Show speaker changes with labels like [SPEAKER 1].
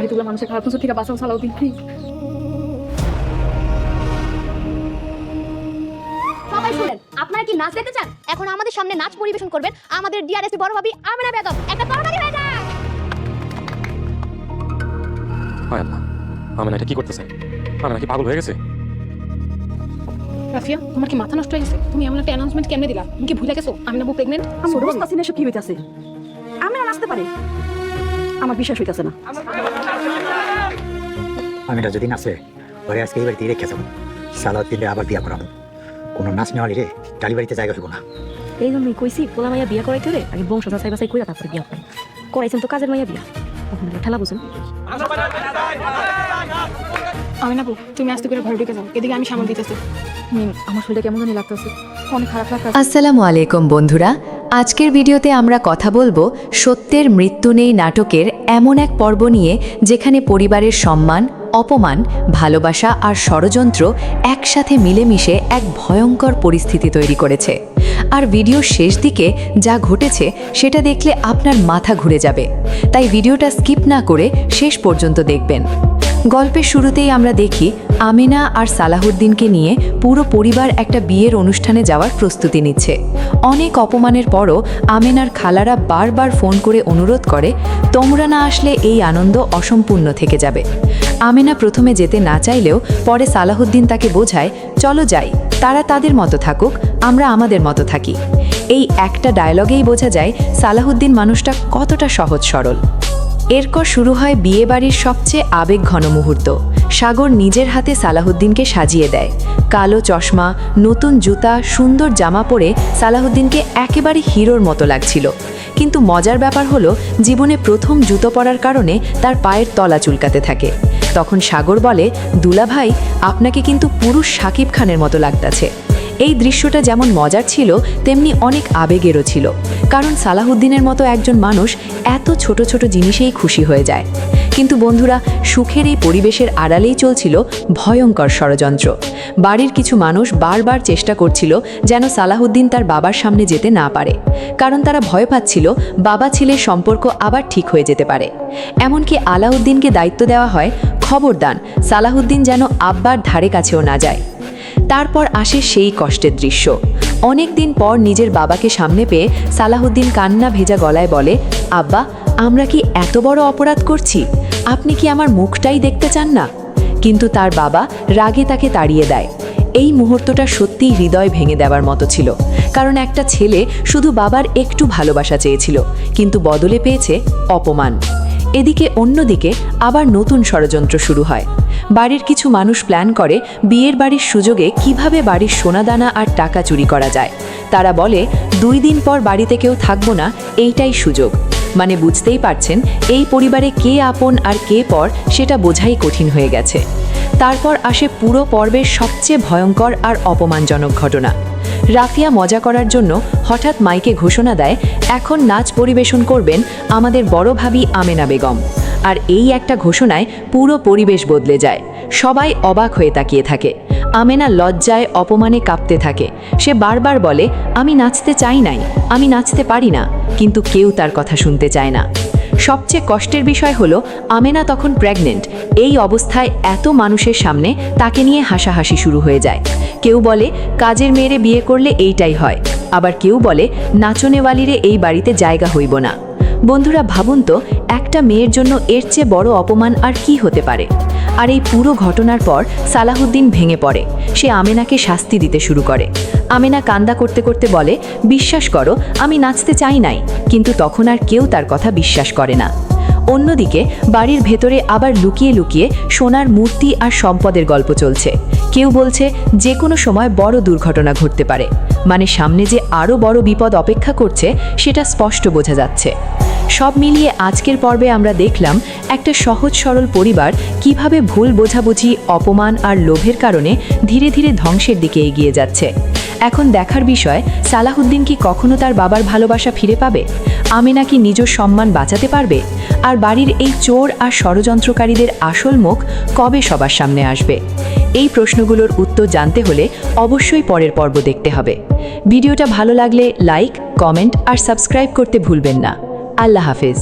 [SPEAKER 1] আমার এগুলো মানুষের খারাপ নজর থেকে বাঁচাও সালাউদ্দিন প্লিজ।
[SPEAKER 2] সবাই শুনেন, আপনারা কি নাচ দেখতে চান? এখন আমাদের সামনে নাচ পরিবেশন করবেন আমাদের ডিআরএসপি বড় ভাবি আমেনা বেগম। একটা তরবারি হয়ে যাক।
[SPEAKER 3] হায় আল্লাহ, আমেনা এটা কি করতেছে? আমেনা কি পাগল হয়ে গেছে?
[SPEAKER 1] রাফিয়া, তোমার কি মাথা নষ্ট হয়ে গেছে? তুমি এমন একটা অ্যানাউন্সমেন্ট কেমনে দিলা? তুমি কি ভুলে গেছো আমি না প্রেগন্যান্ট?
[SPEAKER 4] আমি বুঝতেছি না এসব কি হইতাছে। আমি না নাচতে পারি, আমার বিশ্বাস হইতাছে না।
[SPEAKER 5] আমিটা যদি নাচে ঘরে আজকে এই বাড়িতে রেখে যাবো, সালাউদ্দিনে আবার বিয়া করাবো। কোনো নাচ নেওয়ালি রে টালি বাড়িতে জায়গা হইব না।
[SPEAKER 4] এই জন্যই কইছি পোলা মাইয়া বিয়া করাইতে হলে আগে বংশ যাচাই বাছাই কইরা তারপরে বিয়া করেন। করাইছেন তো কাজের মাইয়া বিয়া, এখন ঠেলা বুঝুন।
[SPEAKER 1] আমি না তুমি আস্তে করে ঘরে ঢুকে যাও, এদিকে আমি সামাল দিতেছি। আমার শরীরটা কেমন জানি লাগতেছে, অনেক খারাপ লাগতেছে।
[SPEAKER 6] আসসালামু আলাইকুম বন্ধুরা, আজকের ভিডিওতে আমরা কথা বলবো সত্যের মৃত্যু নেই নাটকের এমন এক পর্ব নিয়ে যেখানে পরিবারের সম্মান, অপমান, ভালোবাসা আর ষড়যন্ত্র একসাথে মিলেমিশে এক ভয়ঙ্কর পরিস্থিতি তৈরি করেছে। আর ভিডিওর শেষ দিকে যা ঘটেছে সেটা দেখলে আপনার মাথা ঘুরে যাবে, তাই ভিডিওটা স্কিপ না করে শেষ পর্যন্ত দেখবেন। গল্পের শুরুতেই আমরা দেখি আমেনা আর সালাহুদ্দিনকে নিয়ে পুরো পরিবার একটা বিয়ের অনুষ্ঠানে যাওয়ার প্রস্তুতি নিচ্ছে। অনেক অপমানের পরও আমেনার খালারা বারবার ফোন করে অনুরোধ করে, তোমরা না আসলে এই আনন্দ অসম্পূর্ণ থেকে যাবে। আমেনা প্রথমে যেতে না চাইলেও পরে সালাহুদ্দিন তাকে বোঝায়, চলো যাই, তারা তাদের মতো থাকুক, আমরা আমাদের মতো থাকি। এই একটা ডায়লগেই বোঝা যায় সালাহুদ্দিন মানুষটা কতটা সহজ সরল। এরপর শুরু হয় বিয়েবাড়ির সবচেয়ে আবেগঘন মুহূর্ত। সাগর নিজের হাতে সালাহুদ্দিনকে সাজিয়ে দেয়। কালো চশমা, নতুন জুতা, সুন্দর জামা পরে সালাহুদ্দিনকে একেবারে হিরোর মতো লাগছিল। কিন্তু মজার ব্যাপার হলো জীবনে প্রথম জুতো পরার কারণে তার পায়ের তলা চুলকাতে থাকে। তখন সাগর বলে, দুলা ভাই, আপনাকে কিন্তু পুরুষ শাকিব খানের মতো লাগতাছে। এই দৃশ্যটা যেমন মজার ছিল তেমনি অনেক আবেগেরও ছিল, কারণ সালাহুদ্দিনের মতো একজন মানুষ এত ছোট ছোট জিনিসেই খুশি হয়ে যায়। কিন্তু বন্ধুরা, সুখের এই পরিবেশের আড়ালেই চলছিল ভয়ঙ্কর ষড়যন্ত্র। বাড়ির কিছু মানুষ বারবার চেষ্টা করছিল যেন সালাহুদ্দিন তার বাবার সামনে যেতে না পারে, কারণ তারা ভয় পাচ্ছিল বাবা ছেলের সম্পর্ক আবার ঠিক হয়ে যেতে পারে। এমনকি আলাউদ্দিনকে দায়িত্ব দেওয়া হয়, খবরদার সালাহুদ্দিন যেন আব্বার ধারে কাছেও না যায়। তারপর আসে সেই কষ্টের দৃশ্য। অনেক দিন পর নিজের বাবাকে সামনে পেয়ে সালাহুদ্দিন কান্না ভেজা গলায় বলে, আব্বা, আমরা কি এত বড় অপরাধ করছি? আপনি কি আমার মুখটাই দেখতে চান না? কিন্তু তার বাবা রাগে তাকে তাড়িয়ে দেয়। এই মুহূর্তটা সত্যিই হৃদয় ভেঙে দেওয়ার মতো ছিল, কারণ একটা ছেলে শুধু বাবার একটু ভালোবাসা চেয়েছিল, কিন্তু বদলে পেয়েছে অপমান। এদিকে অন্যদিকে আবার নতুন ষড়যন্ত্র শুরু হয়। বাড়ির কিছু মানুষ প্ল্যান করে বিয়ের বাড়ির সুযোগে কিভাবে বাড়ির সোনাদানা আর টাকা চুরি করা যায়। তারা বলে, 2 দিন পর বাড়িতে কেউ থাকবো না, এইটাই সুযোগ। মানে বুঝতেই পারছেন এই পরিবারে কে আপন আর কে পর সেটা বোঝাই কঠিন হয়ে গেছে। তারপর আসে পুরো পর্বের সবচেয়ে ভয়ঙ্কর আর অপমানজনক ঘটনা। রাফিয়া মজা করার জন্য হঠাৎ মাইকে ঘোষণা দেয়, এখন নাচ পরিবেশন করবেন আমাদের বড় ভাবি আমেনা বেগম। আর এই একটা ঘোষণায় পুরো পরিবেশ বদলে যায়। সবাই অবাক হয়ে তাকিয়ে থাকে। আমেনা লজ্জায় অপমানে কাঁপতে থাকে। সে বারবার বলে, আমি নাচতে চাই নাই, আমি নাচতে পারি না, কিন্তু কেউ তার কথা শুনতে চায় না। সবচেয়ে কষ্টের বিষয় হলো আমেনা তখন প্রেগনেন্ট। এই অবস্থায় এত মানুষের সামনে তাকে নিয়ে হাসাহাসি শুরু হয়ে যায়। কেউ বলে কাজের মেয়েরে বিয়ে করলে এইটাই হয়, আবার কেউ বলে নাচনেওয়ালিরে এই বাড়িতে জায়গা হইব না। বন্ধুরা ভাবুন তো, একটা মেয়ের জন্য এর চেয়ে বড় অপমান আর কি হতে পারে? আর এই পুরো ঘটনার পর সালাহুদ্দিন ভেঙে পড়ে। সে আমেনাকে শাস্তি দিতে শুরু করে। আমেনা কান্না করতে করতে বলে, বিশ্বাস করো, আমি নাচতে চাই নাই। কিন্তু তখন আর কেউ তার কথা বিশ্বাস করে না। অন্যদিকে বাড়ির ভেতরে আবার লুকিয়ে লুকিয়ে সোনার মূর্তি আর সম্পদের গল্প চলছে। কেউ বলছে যে কোনো সময় বড় দুর্ঘটনা ঘটতে পারে, মানে সামনে যে আরও বড় বিপদ অপেক্ষা করছে সেটা স্পষ্ট বোঝা যাচ্ছে। সব মিলিয়ে আজকের পর্বে আমরা দেখলাম একটা সহজ সরল পরিবার কিভাবে ভুল বোঝাবুঝি, অপমান আর লোভের কারণে ধীরে ধীরে ধ্বংসের দিকে এগিয়ে যাচ্ছে। এখন দেখার বিষয়, সালাহুদ্দিন কি কখনো তার বাবার ভালোবাসা ফিরে পাবে? আমেনা কি নিজের সম্মান বাঁচাতে পারবে? আর বাড়ির এই চোর আর ষড়যন্ত্রকারীদের আসল মুখ কবে সবার সামনে আসবে? এই প্রশ্নগুলোর উত্তর জানতে হলে অবশ্যই পরের পর্ব দেখতে হবে। ভিডিওটা ভালো লাগলে লাইক, কমেন্ট আর সাবস্ক্রাইব করতে ভুলবেন না। আল্লাহ হাফেজ।